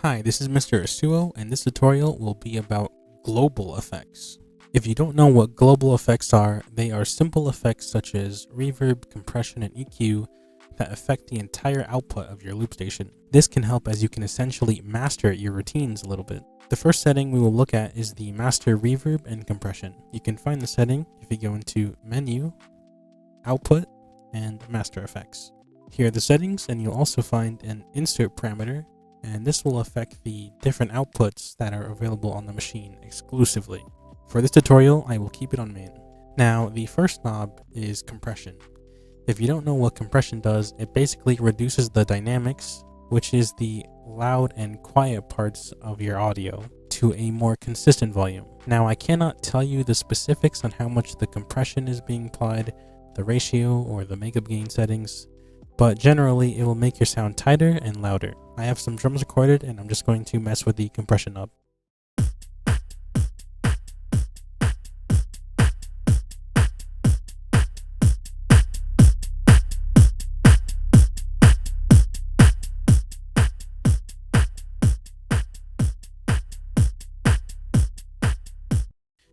Hi, this is Mr. Esuoh, and this tutorial will be about global effects. If you don't know what global effects are, they are simple effects such as reverb, compression, and EQ that affect the entire output of your loop station. This can help as you can essentially master your routines a little bit. The first setting we will look at is the master reverb and compression. You can find the setting if you go into Menu, Output, and Master Effects. Here are the settings, and you'll also find an insert parameter, and this will affect the different outputs that are available on the machine exclusively. For this tutorial, I will keep it on main. Now, the first knob is compression. If you don't know what compression does, it basically reduces the dynamics, which is the loud and quiet parts of your audio, to a more consistent volume. Now, I cannot tell you the specifics on how much the compression is being applied, the ratio, or the makeup gain settings, but generally it will make your sound tighter and louder. I have some drums recorded and I'm just going to mess with the compression knob.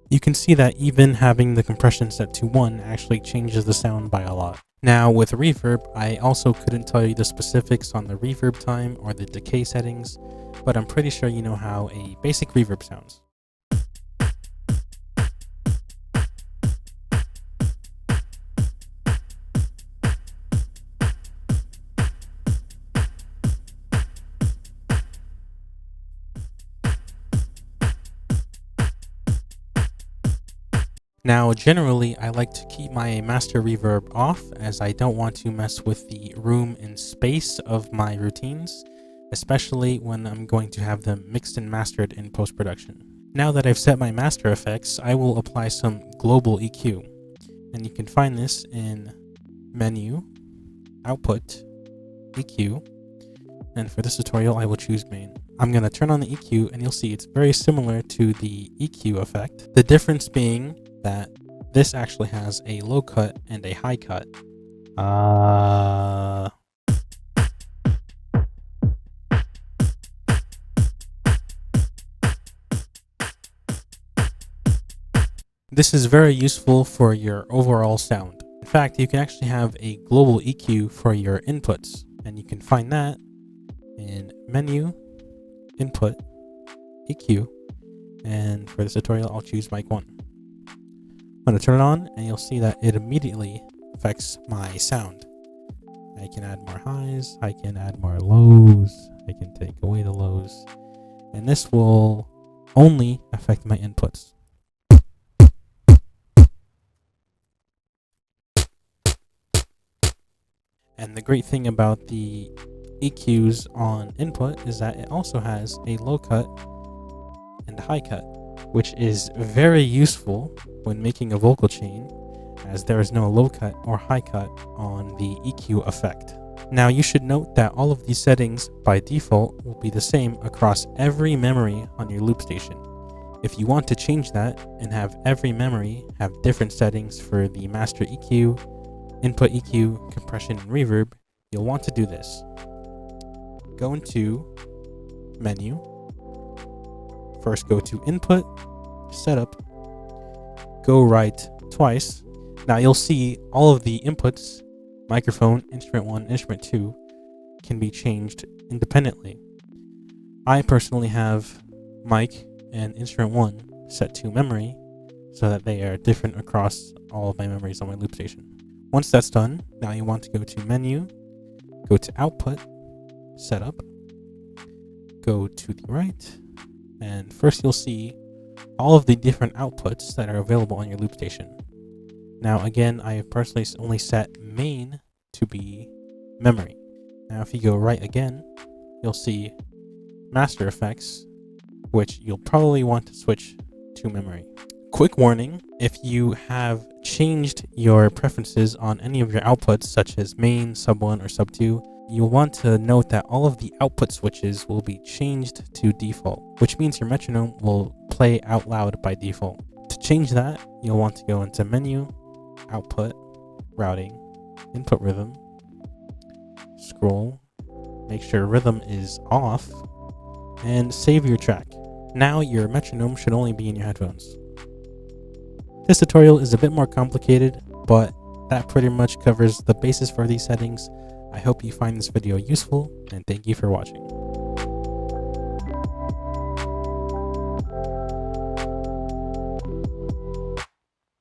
You can see that even having the compression set to 1 actually changes the sound by a lot. Now with reverb, I also couldn't tell you the specifics on the reverb time or the decay settings, but I'm pretty sure you know how a basic reverb sounds. Now, generally, I like to keep my master reverb off as I don't want to mess with the room and space of my routines, especially when I'm going to have them mixed and mastered in post-production. Now that I've set my master effects, I will apply some global EQ, and you can find this in Menu, Output, EQ, and for this tutorial I will choose Main. I'm going to turn on the EQ and you'll see it's very similar to the EQ effect, the difference being that this actually has a low cut and a high cut. This is very useful for your overall sound. In fact, you can actually have a global EQ for your inputs, and you can find that in Menu, Input, EQ, and for this tutorial I'll choose mic 1. I'm going to turn it on and you'll see that it immediately affects my sound. I can add more highs, I can add more lows, I can take away the lows, and this will only affect my inputs. And the great thing about the EQs on input is that it also has a low cut and a high cut, which is very useful when making a vocal chain, as there is no low cut or high cut on the EQ effect. Now you should note that all of these settings by default will be the same across every memory on your loop station. If you want to change that and have every memory have different settings for the master EQ, input EQ, compression, and reverb, you'll want to do this. Go into Menu, first go to Input, Setup, go right twice. Now you'll see all of the inputs, microphone, instrument 1, instrument 2, can be changed independently. I personally have mic and instrument 1 set to memory so that they are different across all of my memories on my loop station. Once that's done, now you want to go to Menu, go to Output, Setup, go to the right, and first you'll see all of the different outputs that are available on your loop station. Now again, I have personally only set main to be memory. Now if you go right again, you'll see master effects, which you'll probably want to switch to memory. Quick warning, if you have changed your preferences on any of your outputs, such as main, sub 1, or sub 2, you'll want to note that all of the output switches will be changed to default, which means your metronome will play out loud by default. To change that, you'll want to go into Menu, Output, Routing, Input Rhythm, scroll, make sure rhythm is off, and save your track. Now your metronome should only be in your headphones. This tutorial is a bit more complicated, but that pretty much covers the basis for these settings. I hope you find this video useful, and thank you for watching.